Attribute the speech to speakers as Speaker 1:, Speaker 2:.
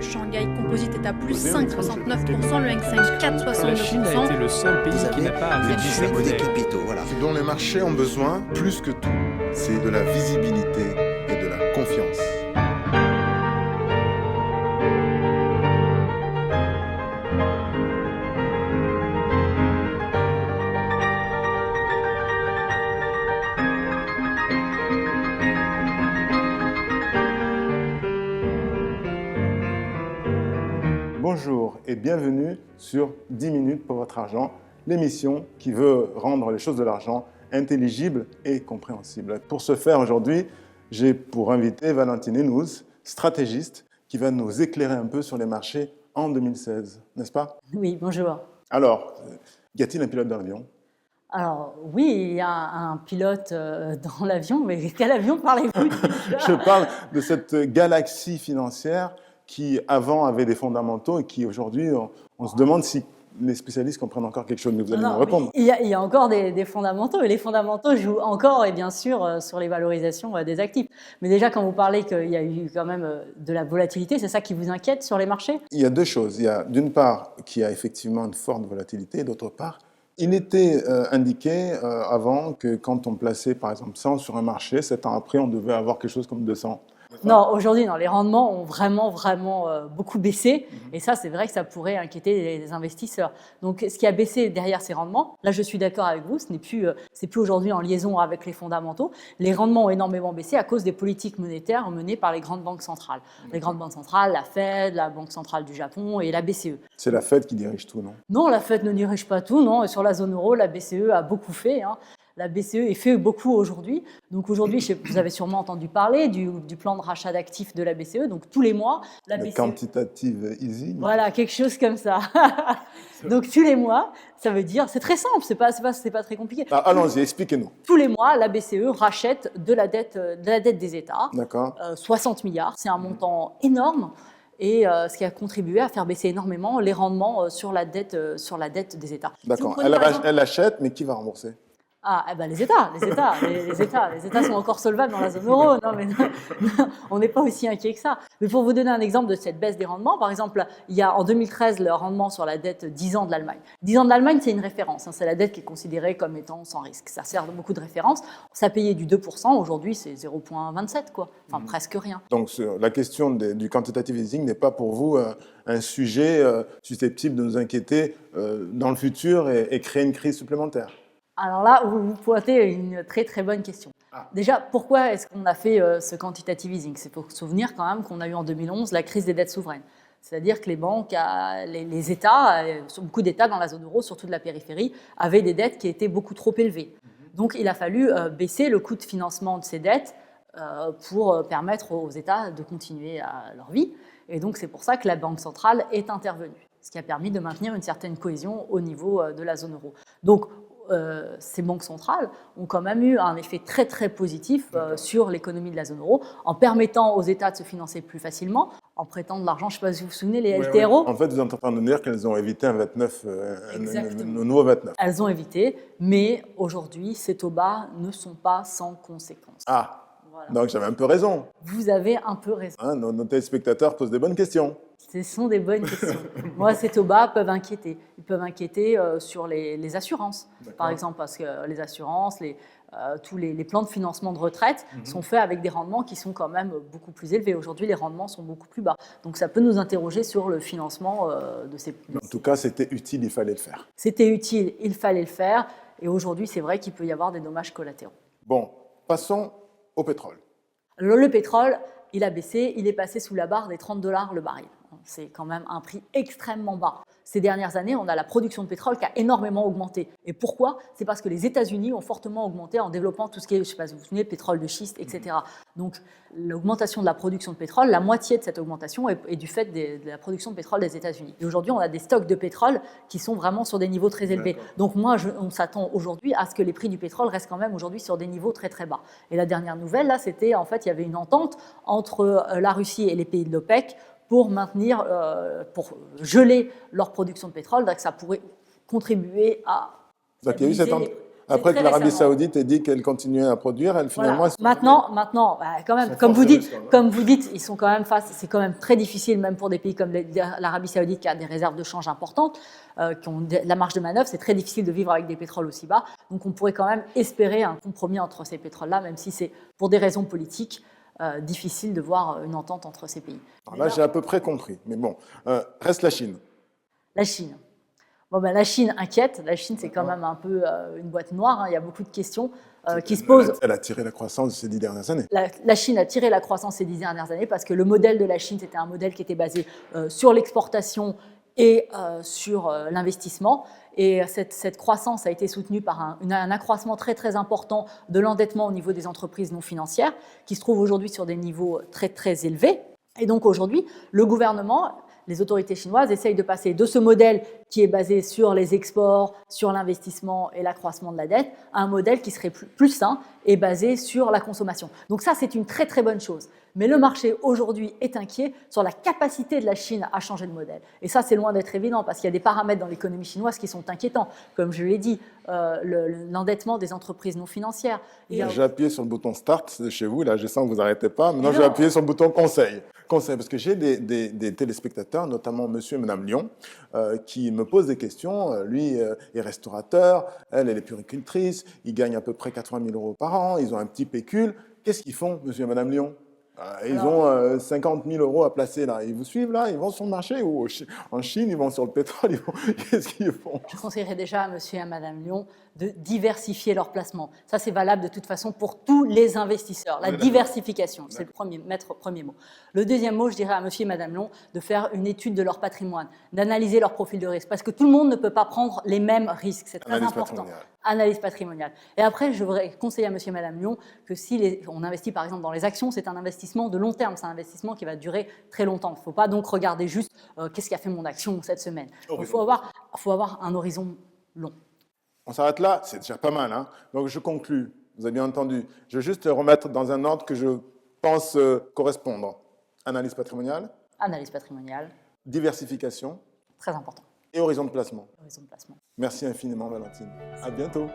Speaker 1: Shanghai Composite est à plus 5,69%, le Hang Seng 4,62%.
Speaker 2: La Chine a été le seul pays qui n'a pas affaibli sa monnaie.
Speaker 3: des capitaux, voilà.
Speaker 4: Ce dont les marchés ont besoin, plus que tout, c'est de la visibilité et de la confiance. Bonjour et bienvenue sur 10 minutes pour votre argent, l'émission qui veut rendre les choses de l'argent intelligibles et compréhensibles. Pour ce faire aujourd'hui, j'ai pour invité Valentine Henouz, stratégiste, qui va nous éclairer un peu sur les marchés en 2016, n'est-ce pas?
Speaker 5: Oui, bonjour.
Speaker 4: Alors, y a-t-il un pilote dans l'avion?
Speaker 5: Alors oui, il y a un pilote dans l'avion, mais quel avion parlez-vous?
Speaker 4: Je parle de cette galaxie financière qui avant avait des fondamentaux et qui aujourd'hui, on se demande si les spécialistes comprennent encore quelque chose. Mais vous allez nous répondre.
Speaker 5: Il y a encore des fondamentaux, et les fondamentaux jouent encore, et bien sûr, sur les valorisations des actifs. Mais déjà, quand vous parlez qu'il y a eu quand même de la volatilité, c'est ça qui vous inquiète sur les marchés?
Speaker 4: Il y a deux choses. Il y a d'une part qu'il y a effectivement une forte volatilité, et d'autre part, il était indiqué avant que quand on plaçait par exemple 100 sur un marché, 7 ans après, on devait avoir quelque chose comme 200.
Speaker 5: Non, aujourd'hui, non. Les rendements ont vraiment beaucoup baissé. Et ça, c'est vrai que ça pourrait inquiéter les investisseurs. Donc, ce qui a baissé derrière ces rendements, là, je suis d'accord avec vous, c'est plus aujourd'hui en liaison avec les fondamentaux. Les rendements ont énormément baissé à cause des politiques monétaires menées par les grandes banques centrales. Les grandes banques centrales, la Fed, la Banque centrale du Japon et la BCE.
Speaker 4: C'est la Fed qui dirige tout, non?
Speaker 5: Non, la Fed ne dirige pas tout, non. Et sur la zone euro, la BCE a beaucoup fait, hein. La BCE fait beaucoup aujourd'hui. Donc aujourd'hui, vous avez sûrement entendu parler du plan de rachat d'actifs de la BCE. Donc tous les mois, la BCE...
Speaker 4: Quantitative easing.
Speaker 5: Voilà, quelque chose comme ça. Donc tous les mois, ça veut dire, c'est très simple, c'est pas très compliqué.
Speaker 4: Ah, allons-y, expliquez-nous.
Speaker 5: Tous les mois, la BCE rachète de la dette des États.
Speaker 4: D'accord.
Speaker 5: 60 milliards, c'est un montant énorme. Et ce qui a contribué à faire baisser énormément les rendements sur la dette des États.
Speaker 4: D'accord.
Speaker 5: Si
Speaker 4: Elle achète, mais qui va rembourser?
Speaker 5: Ah, eh ben les États sont encore solvables dans la zone euro. Non, mais non, on n'est pas aussi inquiet que ça. Mais pour vous donner un exemple de cette baisse des rendements, par exemple, il y a en 2013 le rendement sur la dette 10 ans de l'Allemagne. 10 ans de l'Allemagne, c'est une référence. Hein, c'est la dette qui est considérée comme étant sans risque. Ça sert de beaucoup de référence. Ça payait du 2%. Aujourd'hui, c'est 0,27, quoi. Enfin, presque rien.
Speaker 4: Donc, la question du quantitative easing n'est pas pour vous un sujet susceptible de nous inquiéter dans le futur et créer une crise supplémentaire?
Speaker 5: Alors là, vous pointez une très bonne question. Déjà, pourquoi est-ce qu'on a fait ce quantitative easing? C'est pour se souvenir quand même qu'on a eu en 2011 la crise des dettes souveraines. C'est-à-dire que les banques, les États, beaucoup d'États dans la zone euro, surtout de la périphérie, avaient des dettes qui étaient beaucoup trop élevées. Donc il a fallu baisser le coût de financement de ces dettes pour permettre aux États de continuer leur vie. Et donc c'est pour ça que la Banque centrale est intervenue, ce qui a permis de maintenir une certaine cohésion au niveau de la zone euro. Donc ces banques centrales ont quand même eu un effet très positif sur l'économie de la zone euro, en permettant aux États de se financer plus facilement, en prêtant de l'argent. Je ne sais pas si vous vous souvenez, les LTRO.
Speaker 4: En fait, vous êtes en train de nous dire qu'elles ont évité un 29, un nouveau 29.
Speaker 5: Elles ont évité, mais aujourd'hui, ces taux bas ne sont pas sans conséquences.
Speaker 4: Ah, voilà. Donc j'avais un peu raison.
Speaker 5: Vous avez un peu raison.
Speaker 4: Hein, nos téléspectateurs posent des bonnes questions.
Speaker 5: Ce sont des bonnes questions. Moi, ces taux bas peuvent inquiéter. Ils peuvent inquiéter sur les assurances, par exemple, parce que les assurances, tous les plans de financement de retraite sont faits avec des rendements qui sont quand même beaucoup plus élevés. Aujourd'hui, les rendements sont beaucoup plus bas. Donc, ça peut nous interroger sur le financement de ces...
Speaker 4: En tout cas, c'était utile, il fallait le faire.
Speaker 5: C'était utile, il fallait le faire. Et aujourd'hui, c'est vrai qu'il peut y avoir des dommages collatéraux.
Speaker 4: Bon, passons au pétrole.
Speaker 5: Le pétrole, il a baissé, il est passé sous la barre des $30 le baril. C'est quand même un prix extrêmement bas. Ces dernières années, on a la production de pétrole qui a énormément augmenté. Et pourquoi? C'est parce que les États-Unis ont fortement augmenté en développant tout ce qui est, je ne sais pas si vous vous souvenez, pétrole de schiste, etc. Donc, l'augmentation de la production de pétrole, la moitié de cette augmentation est du fait de la production de pétrole des États-Unis. Et aujourd'hui, on a des stocks de pétrole qui sont vraiment sur des niveaux très élevés. Donc, on s'attend aujourd'hui à ce que les prix du pétrole restent quand même aujourd'hui sur des niveaux très bas. Et la dernière nouvelle, là, c'était en fait, il y avait une entente entre la Russie et les pays de l'OPEC pour geler leur production de pétrole, donc ça pourrait contribuer à...
Speaker 4: Donc il y a eu Après que
Speaker 5: très
Speaker 4: l'Arabie
Speaker 5: récemment.
Speaker 4: Saoudite ait dit qu'elle continuait à produire, elle finalement...
Speaker 5: Voilà. Maintenant, bah, quand même,
Speaker 4: Ils sont
Speaker 5: comme
Speaker 4: forts
Speaker 5: vous
Speaker 4: sur
Speaker 5: dites,
Speaker 4: le sol,
Speaker 5: comme vous dites, ils sont quand même face. C'est quand même très difficile, même pour des pays comme l'Arabie Saoudite qui a des réserves de change importantes, qui ont la marge de manœuvre. C'est très difficile de vivre avec des pétroles aussi bas. Donc, on pourrait quand même espérer un compromis entre ces pétroles-là, même si c'est pour des raisons politiques difficile de voir une entente entre ces pays.
Speaker 4: Alors là, j'ai à peu près compris. Mais bon, reste la Chine.
Speaker 5: La Chine. Bon, ben, la Chine inquiète. La Chine, c'est quand même un peu une boîte noire. Hein. Il y a beaucoup de questions qui se posent.
Speaker 4: Elle a tiré la croissance de ces 10 dernières années.
Speaker 5: La Chine a tiré la croissance ces 10 dernières années parce que le modèle de la Chine, c'était un modèle qui était basé sur l'exportation et sur l'investissement. Et cette croissance a été soutenue par un accroissement très, très important de l'endettement au niveau des entreprises non financières, qui se trouvent aujourd'hui sur des niveaux très, très élevés. Et donc aujourd'hui, le gouvernement, les autorités chinoises essayent de passer de ce modèle qui est basé sur les exports, sur l'investissement et l'accroissement de la dette, à un modèle qui serait plus sain et basé sur la consommation. Donc ça, c'est une très très bonne chose. Mais le marché aujourd'hui est inquiet sur la capacité de la Chine à changer de modèle. Et ça, c'est loin d'être évident parce qu'il y a des paramètres dans l'économie chinoise qui sont inquiétants. Comme je l'ai dit, l'endettement des entreprises non financières.
Speaker 4: J'ai appuyé sur le bouton Start chez vous, là je sens que vous n'arrêtez pas. Maintenant, j'ai appuyé sur le bouton Conseil. Conseil, parce que j'ai des téléspectateurs, notamment monsieur et madame Lyon, qui me posent des questions. Lui est restaurateur, elle est puéricultrice, ils gagnent à peu près 80 000 € par an, ils ont un petit pécule. Qu'est-ce qu'ils font, monsieur et madame Lyon? Ils ont 50 000 € à placer là. Ils vous suivent là? Ils vont sur le marché ou en Chine? Ils vont sur le pétrole? Qu'est-ce qu'ils font?
Speaker 5: Je conseillerais déjà à monsieur et à madame Lyon de diversifier leurs placements. Ça, c'est valable de toute façon pour tous les investisseurs. La diversification, c'est le premier mot. Le deuxième mot, je dirais à monsieur et madame Lyon de faire une étude de leur patrimoine, d'analyser leur profil de risque. Parce que tout le monde ne peut pas prendre les mêmes risques. C'est très important. Analyse patrimoniale. Et après, je voudrais conseiller à monsieur et madame Lyon que si on investit par exemple dans les actions, c'est un investissement de long terme, c'est un investissement qui va durer très longtemps. Il ne faut pas donc regarder juste qu'est-ce qu'a fait mon action cette semaine. Il faut avoir un horizon long.
Speaker 4: On s'arrête là, c'est déjà pas mal. Hein. Donc je conclus, vous avez bien entendu. Je vais juste le remettre dans un ordre que je pense correspondre. Analyse patrimoniale.
Speaker 5: Analyse patrimoniale.
Speaker 4: Diversification.
Speaker 5: Très important.
Speaker 4: Et horizon de placement.
Speaker 5: Horizon de placement.
Speaker 4: Merci infiniment, Valentine. À bientôt.